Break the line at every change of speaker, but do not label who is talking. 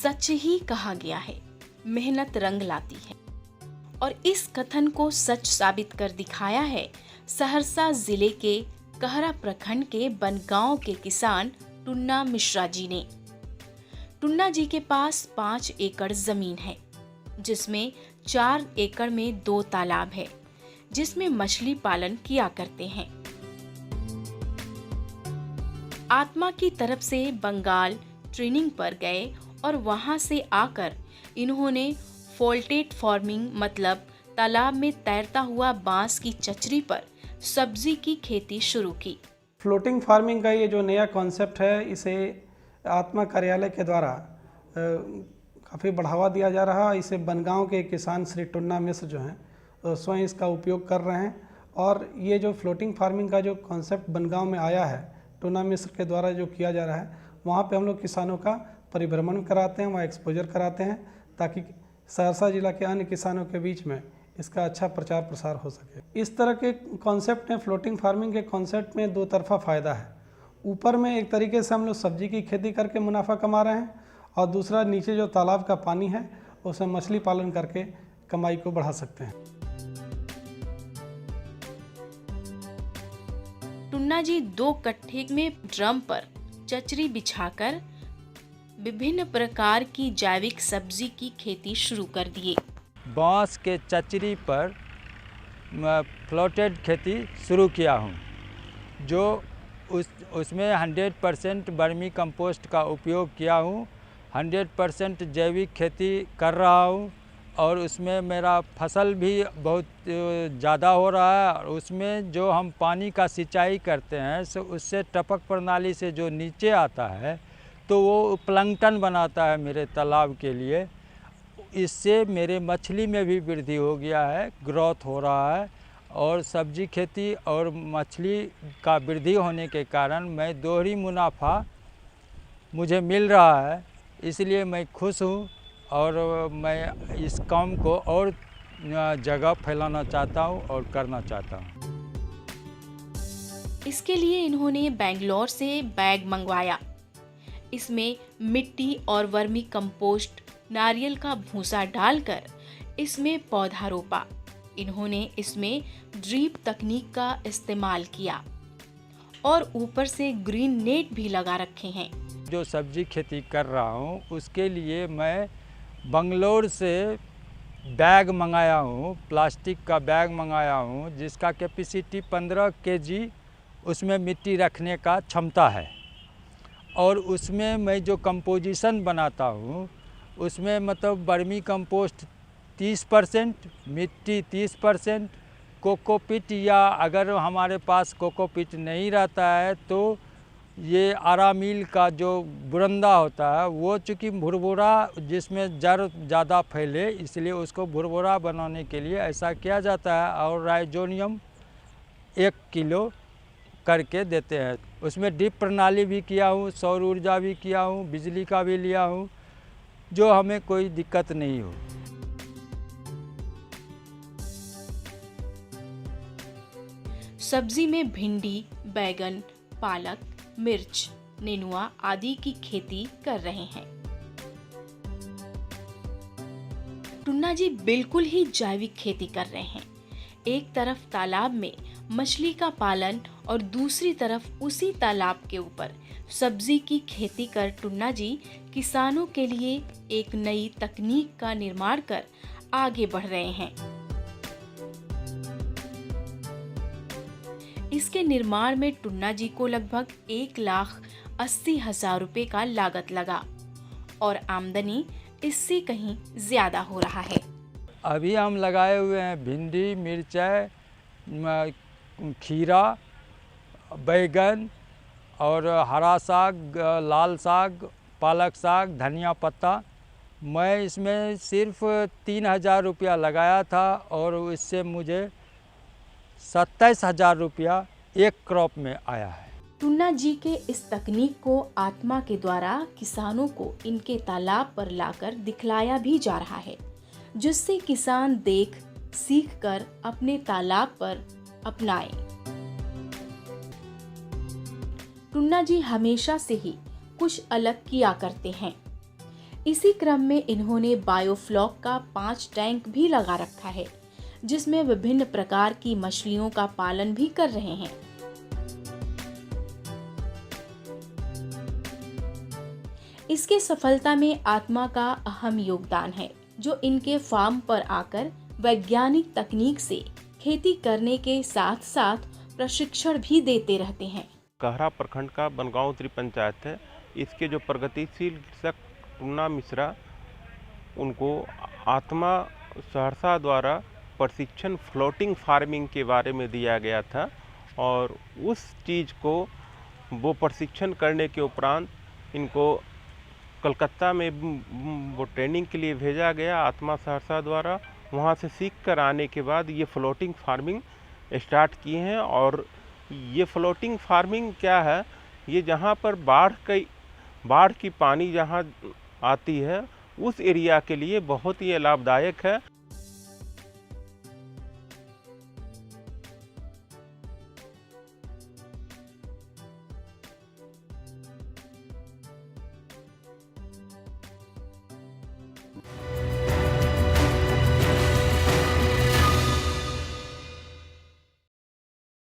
सच ही कहा गया है, मेहनत रंग लाती है। और इस कथन को सच साबित कर दिखाया है सहरसा जिले के कहरा प्रखंड के बनगांव के किसान टुन्ना मिश्रा जी ने। टुन्ना जी के पास 5 एकड़ जमीन है, जिसमें 4 एकड़ में 2 तालाब है, जिसमें मछली पालन किया करते हैं। आत्मा की तरफ से बंगाल ट्रेनिंग पर गए और वहां से आकर इन्होंने फोल्टेड फार्मिंग मतलब तालाब में तैरता हुआ बांस की चचरी पर सब्जी की खेती शुरू की।
फ्लोटिंग फार्मिंग का ये जो नया कॉन्सेप्ट है, इसे आत्मा कार्यालय के द्वारा काफ़ी बढ़ावा दिया जा रहा है। इसे बनगांव के किसान श्री टुन्ना मिश्र जो हैं स्वयं इसका उपयोग कर रहे हैं। और ये जो फ्लोटिंग फार्मिंग का जो कॉन्सेप्ट बनगांव में आया है, टुन्ना मिश्र के द्वारा जो किया जा रहा है, वहाँ पे हम लोग किसानों का परिभ्रमण कराते हैं, वहाँ एक्सपोजर कराते हैं, ताकि सहरसा जिला के अन्य किसानों के बीच में इसका अच्छा प्रचार प्रसार हो सके। इस तरह के कॉन्सेप्ट में, फ्लोटिंग फार्मिंग के कॉन्सेप्ट में 2 तरफा फ़ायदा है। ऊपर में एक तरीके से हम लोग सब्जी की खेती करके मुनाफा कमा रहे हैं, और दूसरा नीचे जो तालाब का पानी है उसमें मछली पालन करके कमाई को बढ़ा सकते हैं।
टुन्ना जी 2 कट्ठे में ड्रम पर चचरी बिछाकर विभिन्न प्रकार की जैविक सब्जी की खेती शुरू कर दिए।
बांस के चचरी पर फ्लोटेड खेती शुरू किया हूँ, जो उसमें 100% वर्मी कंपोस्ट का उपयोग किया हूँ, 100% जैविक खेती कर रहा हूँ, और उसमें मेरा फसल भी बहुत ज़्यादा हो रहा है। और उसमें जो हम पानी का सिंचाई करते हैं, सो उससे टपक प्रणाली से जो नीचे आता है तो वो प्लैंकटन बनाता है मेरे तालाब के लिए। इससे मेरे मछली में भी वृद्धि हो गया है, ग्रोथ हो रहा है, और सब्जी खेती और मछली का वृद्धि होने के कारण मैं दोहरी मुनाफा मुझे मिल रहा है। इसलिए मैं खुश हूँ, और मैं इस काम को और जगह फैलाना चाहता हूँ और करना चाहता हूँ।
इसके लिए इन्होंने बेंगलोर से बैग मंगवाया। इसमें मिट्टी और वर्मी कंपोस्ट, नारियल का भूसा डालकर इसमें पौधा रोपा। इन्होंने इसमें ड्रिप तकनीक का इस्तेमाल किया और ऊपर से ग्रीन नेट भी लगा रखे हैं।
जो सब्जी खेती कर रहा हूँ उसके लिए मैं बंगलोर से बैग मंगाया हूँ, प्लास्टिक का बैग मंगाया हूँ, जिसका कैपेसिटी 15 केजी उसमें मिट्टी रखने का क्षमता है। और उसमें मैं जो कंपोजिशन बनाता हूँ, उसमें मतलब वर्मी कंपोस्ट 30%, मिट्टी 30%, कोकोपीट, या अगर हमारे पास कोकोपीट नहीं रहता है तो ये आरामील का जो बुरंदा होता है, वो चूँकि भुरभुरा जिसमें जड़ ज़्यादा फैले, इसलिए उसको भुरभुरा बनाने के लिए ऐसा किया जाता है। और राइजोनियम 1 किलो करके देते हैं। उसमें ड्रिप प्रणाली भी किया हूँ, सौर ऊर्जा भी किया हूँ, बिजली का भी लिया हूँ, जो हमें कोई दिक्कत नहीं हो।
सब्जी में भिंडी, बैगन, पालक, मिर्च, नेनुआ आदि की खेती कर रहे हैं। टुन्ना जी बिल्कुल ही जैविक खेती कर रहे हैं। एक तरफ तालाब में मछली का पालन और दूसरी तरफ उसी तालाब के ऊपर सब्जी की खेती कर टुन्ना जी किसानों के लिए एक नई तकनीक का निर्माण कर आगे बढ़ रहे हैं। इसके निर्माण में टुन्ना जी को लगभग 1,80,000 रुपए का लागत लगा और आमदनी इससे कहीं ज्यादा हो रहा है।
अभी हम लगाए हुए हैं भिंडी, मिर्चाई, खीरा, बैगन और हरा साग, लाल साग, पालक साग, धनिया पत्ता। मैं इसमें सिर्फ 3,000 रुपया लगाया था और इससे मुझे 27,000 रुपया एक क्रॉप में आया है।
टुन्ना जी के इस तकनीक को आत्मा के द्वारा किसानों को इनके तालाब पर लाकर दिखलाया भी जा रहा है, जिससे किसान देख सीख कर अपने तालाब पर अपनाएं। टुन्ना जी हमेशा से ही कुछ अलग किया करते हैं। इसी क्रम में इन्होंने बायोफ्लॉक का 5 टैंक भी लगा रखा है, जिसमें विभिन्न प्रकार की मछलियों का पालन भी कर रहे हैं। इसके सफलता में आत्मा का अहम योगदान है, जो इनके फार्म पर आकर वैज्ञानिक तकनीक से खेती करने के साथ साथ प्रशिक्षण भी देते रहते हैं।
कहरा प्रखंड का बनगांव उत्तरी पंचायत है। इसके जो प्रगतिशील कृषक टुन्ना मिश्रा, उनको आत्मा सहरसा द्वारा प्रशिक्षण फ्लोटिंग फार्मिंग के बारे में दिया गया था और उस चीज़ को वो प्रशिक्षण करने के उपरांत इनको कलकत्ता में वो ट्रेनिंग के लिए भेजा गया आत्मा सहरसा द्वारा। वहाँ से सीख कर आने के बाद ये फ्लोटिंग फार्मिंग स्टार्ट किए हैं। और ये फ्लोटिंग फार्मिंग क्या है, ये जहाँ पर बाढ़ की पानी जहाँ आती है उस एरिया के लिए बहुत ही लाभदायक है।